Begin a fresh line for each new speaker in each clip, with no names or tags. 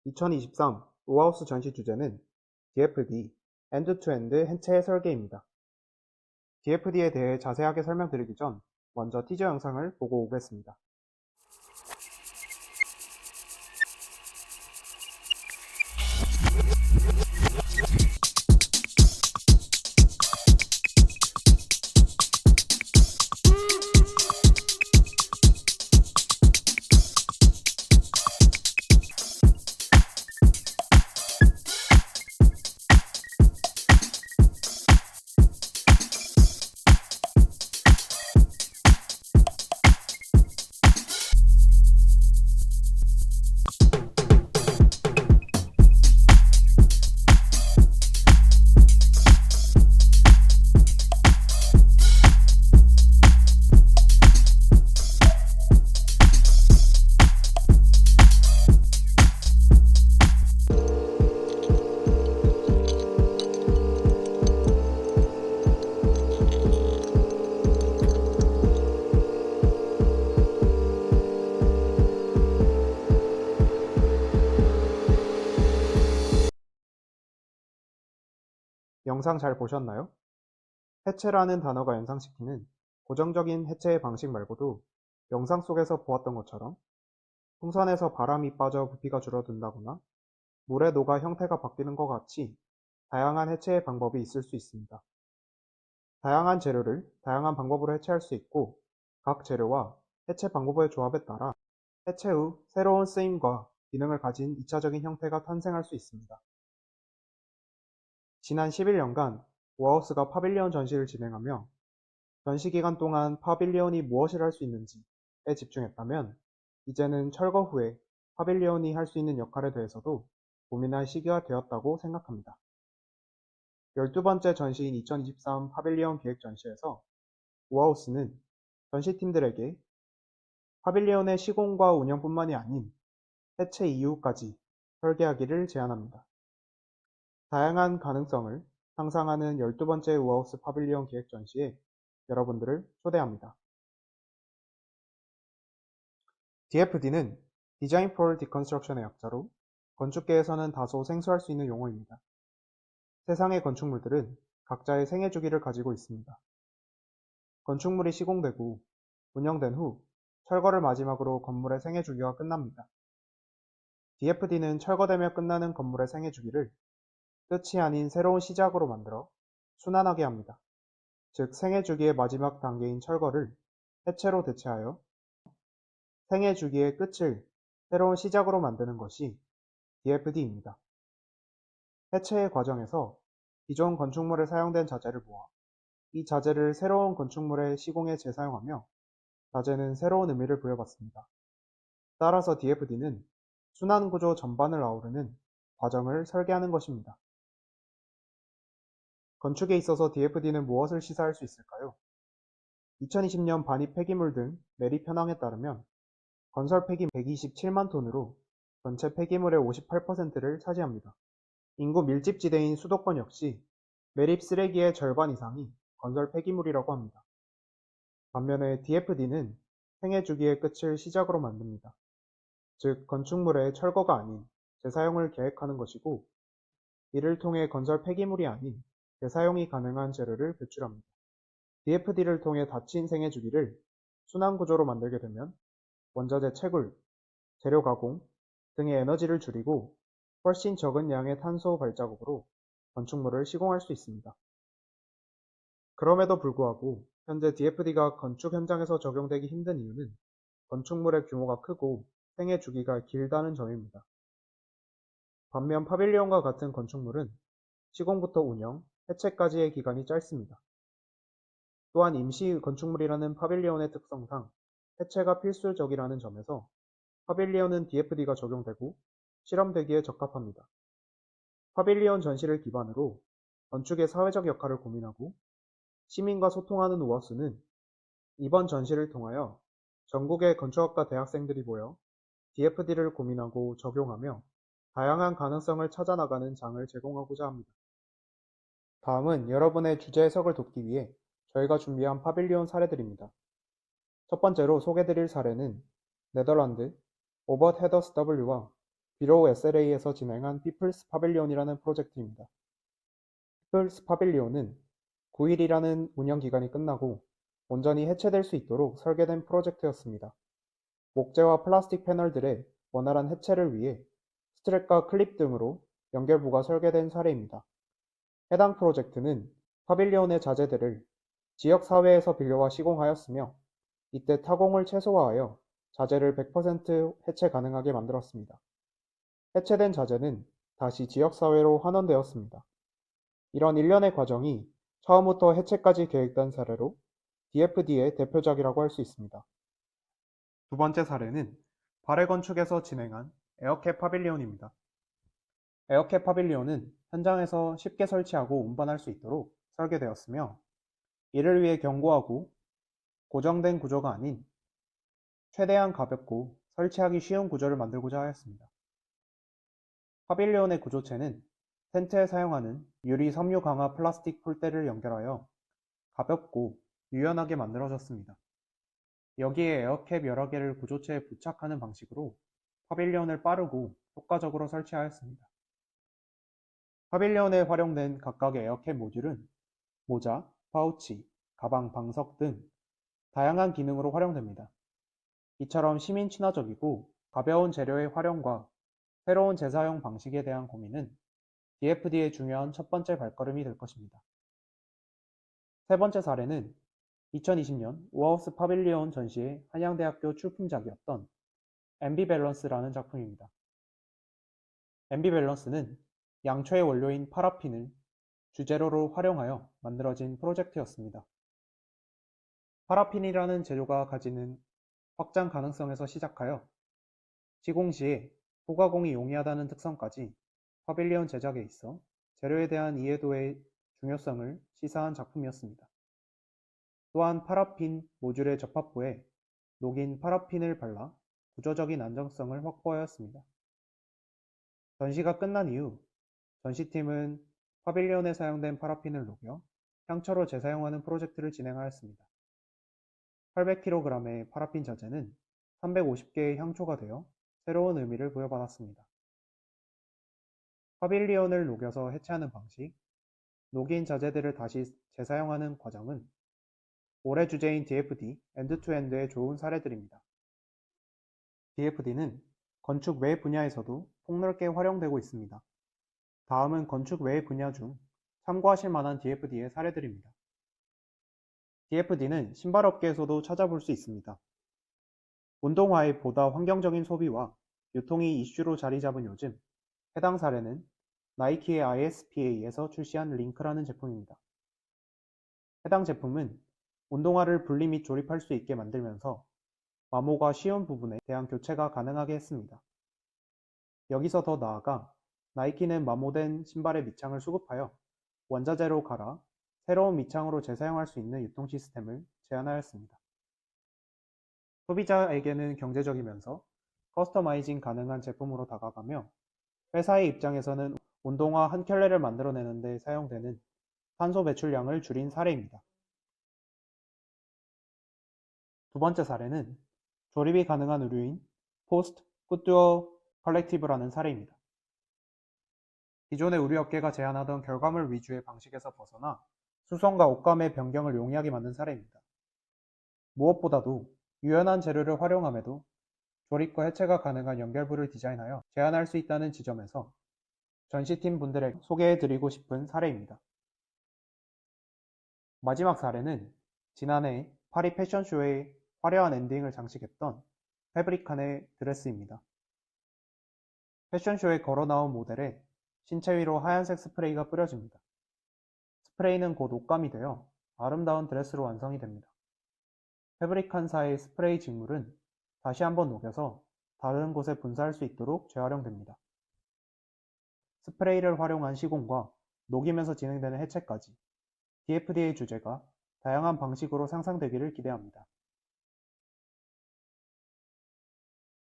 2023 우하우스 전시 주제는 DFD, 엔드-투-엔드 해체 설계입니다. DFD에 대해 자세하게 설명드리기 전 먼저 티저 영상을 보고 오겠습니다. 영상 잘 보셨나요? 해체라는 단어가 연상시키는 고정적인 해체의 방식 말고도 영상 속에서 보았던 것처럼 풍선에서 바람이 빠져 부피가 줄어든다거나 물에 녹아 형태가 바뀌는 것 같이 다양한 해체의 방법이 있을 수 있습니다. 다양한 재료를 다양한 방법으로 해체할 수 있고 각 재료와 해체 방법의 조합에 따라 해체 후 새로운 쓰임과 기능을 가진 2차적인 형태가 탄생할 수 있습니다. 지난 11년간 우하우스가 파빌리온 전시를 진행하며 전시 기간 동안 파빌리온이 무엇을 할 수 있는지에 집중했다면 이제는 철거 후에 파빌리온이 할 수 있는 역할에 대해서도 고민할 시기가 되었다고 생각합니다. 12번째 전시인 2023 파빌리온 기획 전시에서 우하우스는 전시팀들에게 파빌리온의 시공과 운영뿐만이 아닌 해체 이후까지 설계하기를 제안합니다. 다양한 가능성을 상상하는 12번째 우하우스 파빌리온 기획 전시에 여러분들을 초대합니다. DFD는 Design for Deconstruction의 약자로 건축계에서는 다소 생소할 수 있는 용어입니다. 세상의 건축물들은 각자의 생애 주기를 가지고 있습니다. 건축물이 시공되고 운영된 후 철거를 마지막으로 건물의 생애 주기가 끝납니다. DFD는 철거되며 끝나는 건물의 생애 주기를 끝이 아닌 새로운 시작으로 만들어 순환하게 합니다. 즉 생애 주기의 마지막 단계인 철거를 해체로 대체하여 생애 주기의 끝을 새로운 시작으로 만드는 것이 DFD입니다. 해체의 과정에서 기존 건축물에 사용된 자재를 모아 이 자재를 새로운 건축물의 시공에 재사용하며 자재는 새로운 의미를 부여받습니다. 따라서 DFD는 순환구조 전반을 아우르는 과정을 설계하는 것입니다. 건축에 있어서 DFD는 무엇을 시사할 수 있을까요? 2020년 반입 폐기물 등 매립 현황에 따르면 건설 폐기물 127만 톤으로 전체 폐기물의 58%를 차지합니다. 인구 밀집지대인 수도권 역시 매립 쓰레기의 절반 이상이 건설 폐기물이라고 합니다. 반면에 DFD는 생애 주기의 끝을 시작으로 만듭니다. 즉 건축물의 철거가 아닌 재사용을 계획하는 것이고 이를 통해 건설 폐기물이 아닌 재사용이 가능한 재료를 배출합니다. DFD를 통해 닫힌 생애 주기를 순환 구조로 만들게 되면 원자재 채굴, 재료 가공 등의 에너지를 줄이고 훨씬 적은 양의 탄소 발자국으로 건축물을 시공할 수 있습니다. 그럼에도 불구하고 현재 DFD가 건축 현장에서 적용되기 힘든 이유는 건축물의 규모가 크고 생애 주기가 길다는 점입니다. 반면 파빌리온과 같은 건축물은 시공부터 운영, 해체까지의 기간이 짧습니다. 또한 임시 건축물이라는 파빌리온의 특성상 해체가 필수적이라는 점에서 파빌리온은 DFD가 적용되고 실험되기에 적합합니다. 파빌리온 전시를 기반으로 건축의 사회적 역할을 고민하고 시민과 소통하는 우하우스는 이번 전시를 통하여 전국의 건축학과 대학생들이 모여 DFD를 고민하고 적용하며 다양한 가능성을 찾아나가는 장을 제공하고자 합니다. 다음은 여러분의 주제 해석을 돕기 위해 저희가 준비한 파빌리온 사례들입니다. 첫 번째로 소개드릴 사례는 네덜란드 오버트 헤더스 W와 비로우 SLA에서 진행한 피플스 파빌리온이라는 프로젝트입니다. 피플스 파빌리온은 9일이라는 운영 기간이 끝나고 온전히 해체될 수 있도록 설계된 프로젝트였습니다. 목재와 플라스틱 패널들의 원활한 해체를 위해 스트랩과 클립 등으로 연결부가 설계된 사례입니다. 해당 프로젝트는 파빌리온의 자재들을 지역사회에서 빌려와 시공하였으며 이때 타공을 최소화하여 자재를 100% 해체 가능하게 만들었습니다. 해체된 자재는 다시 지역사회로 환원되었습니다. 이런 일련의 과정이 처음부터 해체까지 계획된 사례로 DFD의 대표작이라고 할 수 있습니다. 두 번째 사례는 발해 건축에서 진행한 에어캡 파빌리온입니다. 에어캡 파빌리온은 현장에서 쉽게 설치하고 운반할 수 있도록 설계되었으며 이를 위해 견고하고 고정된 구조가 아닌 최대한 가볍고 설치하기 쉬운 구조를 만들고자 하였습니다. 파빌리온의 구조체는 텐트에 사용하는 유리 섬유 강화 플라스틱 폴대를 연결하여 가볍고 유연하게 만들어졌습니다. 여기에 에어캡 여러 개를 구조체에 부착하는 방식으로 파빌리온을 빠르고 효과적으로 설치하였습니다. 파빌리온에 활용된 각각의 에어캡 모듈은 모자, 파우치, 가방, 방석 등 다양한 기능으로 활용됩니다. 이처럼 시민 친화적이고 가벼운 재료의 활용과 새로운 재사용 방식에 대한 고민은 DFD의 중요한 첫 번째 발걸음이 될 것입니다. 세 번째 사례는 2020년 우하우스 파빌리온 전시의 한양대학교 출품작이었던 앰비밸런스라는 작품입니다. 앰비밸런스는 양초의 원료인 파라핀을 주재료로 활용하여 만들어진 프로젝트였습니다. 파라핀이라는 재료가 가지는 확장 가능성에서 시작하여 시공 시에 포가공이 용이하다는 특성까지 파빌리온 제작에 있어 재료에 대한 이해도의 중요성을 시사한 작품이었습니다. 또한 파라핀 모듈의 접합부에 녹인 파라핀을 발라 구조적인 안정성을 확보하였습니다. 전시가 끝난 이후 전시팀은 파빌리온에 사용된 파라핀을 녹여 향초로 재사용하는 프로젝트를 진행하였습니다. 800kg의 파라핀 자재는 350개의 향초가 되어 새로운 의미를 부여받았습니다. 파빌리온을 녹여서 해체하는 방식, 녹인 자재들을 다시 재사용하는 과정은 올해 주제인 DFD, 엔드-투-엔드의 좋은 사례들입니다. DFD는 건축 외 분야에서도 폭넓게 활용되고 있습니다. 다음은 건축 외 분야 중 참고하실 만한 DFD의 사례들입니다. DFD는 신발업계에서도 찾아볼 수 있습니다. 운동화의 보다 환경적인 소비와 유통이 이슈로 자리 잡은 요즘, 해당 사례는 나이키의 ISPA에서 출시한 링크라는 제품입니다. 해당 제품은 운동화를 분리 및 조립할 수 있게 만들면서 마모가 쉬운 부분에 대한 교체가 가능하게 했습니다. 여기서 더 나아가 나이키는 마모된 신발의 밑창을 수급하여 원자재로 갈아 새로운 밑창으로 재사용할 수 있는 유통 시스템을 제안하였습니다. 소비자에게는 경제적이면서 커스터마이징 가능한 제품으로 다가가며 회사의 입장에서는 운동화 한 켤레를 만들어내는 데 사용되는 탄소 배출량을 줄인 사례입니다. 두 번째 사례는 조립이 가능한 의류인 포스트 쿠투어 컬렉티브라는 사례입니다. 기존의 의류업계가 제안하던 결과물 위주의 방식에서 벗어나 수성과 옷감의 변경을 용이하게 만든 사례입니다. 무엇보다도 유연한 재료를 활용함에도 조립과 해체가 가능한 연결부를 디자인하여 제안할 수 있다는 지점에서 전시팀 분들에게 소개해드리고 싶은 사례입니다. 마지막 사례는 지난해 파리 패션쇼의 화려한 엔딩을 장식했던 패브리칸의 드레스입니다. 패션쇼에 걸어 나온 모델에 신체 위로 하얀색 스프레이가 뿌려집니다. 스프레이는 곧 옷감이 되어 아름다운 드레스로 완성이 됩니다. 패브리칸사의 스프레이 직물은 다시 한번 녹여서 다른 곳에 분사할 수 있도록 재활용됩니다. 스프레이를 활용한 시공과 녹이면서 진행되는 해체까지 DFD의 주제가 다양한 방식으로 상상되기를 기대합니다.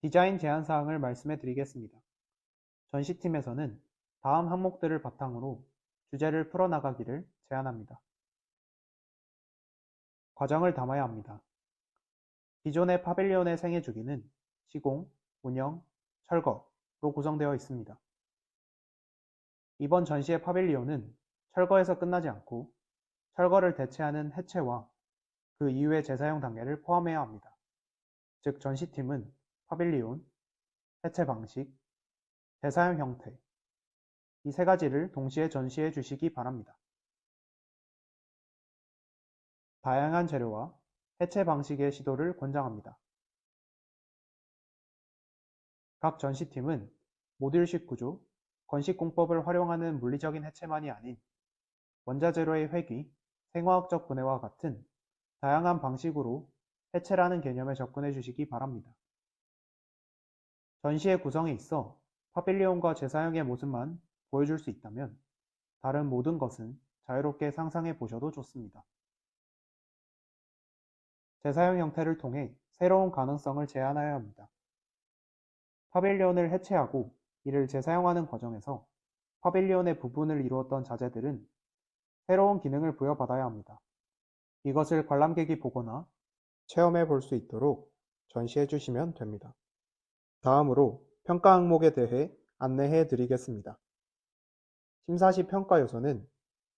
디자인 제안사항을 말씀해 드리겠습니다. 전시팀에서는 다음 항목들을 바탕으로 주제를 풀어나가기를 제안합니다. 과정을 담아야 합니다. 기존의 파빌리온의 생애 주기는 시공, 운영, 철거로 구성되어 있습니다. 이번 전시의 파빌리온은 철거에서 끝나지 않고 철거를 대체하는 해체와 그 이후의 재사용 단계를 포함해야 합니다. 즉 전시팀은 파빌리온, 해체 방식, 재사용 형태 이 세 가지를 동시에 전시해 주시기 바랍니다. 다양한 재료와 해체 방식의 시도를 권장합니다. 각 전시팀은 모듈식 구조, 건식공법을 활용하는 물리적인 해체만이 아닌 원자재료의 회귀, 생화학적 분해와 같은 다양한 방식으로 해체라는 개념에 접근해 주시기 바랍니다. 전시의 구성에 있어 파빌리온과 재사용의 모습만 보여줄 수 있다면 다른 모든 것은 자유롭게 상상해 보셔도 좋습니다. 재사용 형태를 통해 새로운 가능성을 제안해야 합니다. 파빌리온을 해체하고 이를 재사용하는 과정에서 파빌리온의 부분을 이루었던 자재들은 새로운 기능을 부여받아야 합니다. 이것을 관람객이 보거나 체험해 볼 수 있도록 전시해 주시면 됩니다. 다음으로 평가 항목에 대해 안내해 드리겠습니다. 심사 시 평가 요소는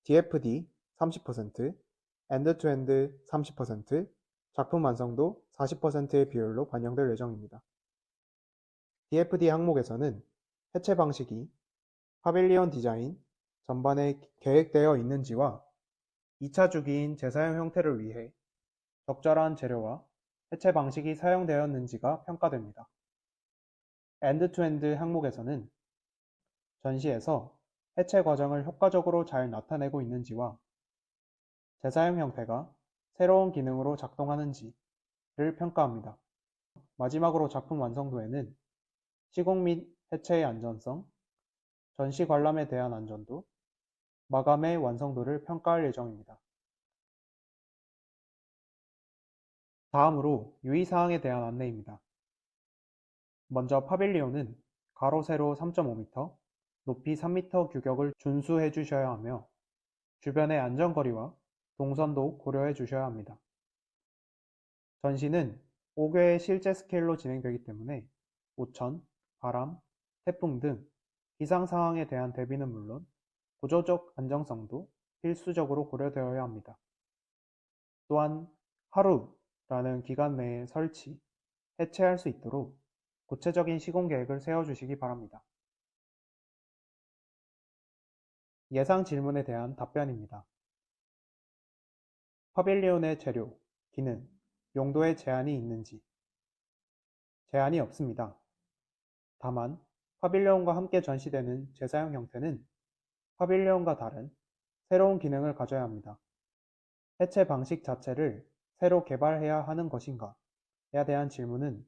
DFD 30%, 엔드-투-엔드 30%, 작품 완성도 40%의 비율로 반영될 예정입니다. DFD 항목에서는 해체 방식이 파빌리온 디자인 전반에 계획되어 있는지와 2차 주기인 재사용 형태를 위해 적절한 재료와 해체 방식이 사용되었는지가 평가됩니다. 엔드-투-엔드 항목에서는 전시에서 해체 과정을 효과적으로 잘 나타내고 있는지와 재사용 형태가 새로운 기능으로 작동하는지를 평가합니다. 마지막으로 작품 완성도에는 시공 및 해체의 안전성, 전시 관람에 대한 안전도, 마감의 완성도를 평가할 예정입니다. 다음으로 유의사항에 대한 안내입니다. 먼저 파빌리온은 가로 세로 3.5m, 높이 3m 규격을 준수해 주셔야 하며 주변의 안전거리와 동선도 고려해 주셔야 합니다. 전시는 5개의 실제 스케일로 진행되기 때문에 오천, 바람, 태풍 등 기상 상황에 대한 대비는 물론 구조적 안정성도 필수적으로 고려되어야 합니다. 또한 하루라는 기간 내에 설치, 해체할 수 있도록 구체적인 시공 계획을 세워주시기 바랍니다. 예상 질문에 대한 답변입니다. 파빌리온의 재료, 기능, 용도에 제한이 있는지? 제한이 없습니다. 다만 파빌리온과 함께 전시되는 재사용 형태는 파빌리온과 다른 새로운 기능을 가져야 합니다. 해체 방식 자체를 새로 개발해야 하는 것인가에 대한 질문은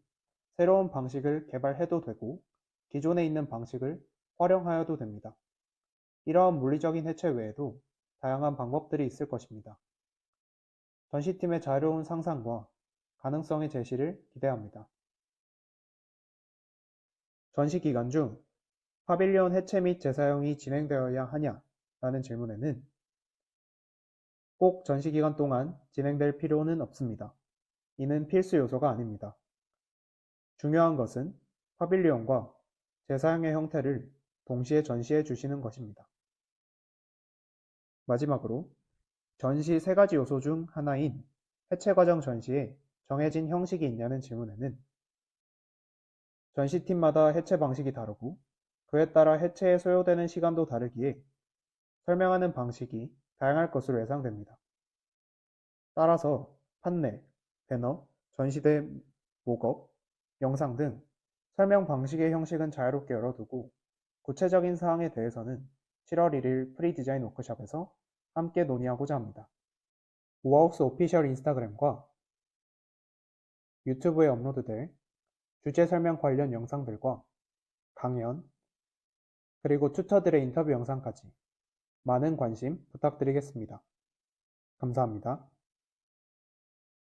새로운 방식을 개발해도 되고 기존에 있는 방식을 활용하여도 됩니다. 이러한 물리적인 해체 외에도 다양한 방법들이 있을 것입니다. 전시팀의 자유로운 상상과 가능성의 제시를 기대합니다. 전시 기간 중 파빌리온 해체 및 재사용이 진행되어야 하냐? 라는 질문에는 꼭 전시 기간 동안 진행될 필요는 없습니다. 이는 필수 요소가 아닙니다. 중요한 것은 파빌리온과 재사용의 형태를 동시에 전시해 주시는 것입니다. 마지막으로 전시 3가지 요소 중 하나인 해체 과정 전시에 정해진 형식이 있냐는 질문에는 전시팀마다 해체 방식이 다르고 그에 따라 해체에 소요되는 시간도 다르기에 설명하는 방식이 다양할 것으로 예상됩니다. 따라서 판넬, 배너, 전시대 목업, 영상 등 설명 방식의 형식은 자유롭게 열어두고 구체적인 사항에 대해서는 7월 1일 프리디자인 워크숍에서 함께 논의하고자 합니다. 우아옥스 오피셜 인스타그램과 유튜브에 업로드될 주제 설명 관련 영상들과 강연, 그리고 튜터들의 인터뷰 영상까지 많은 관심 부탁드리겠습니다. 감사합니다.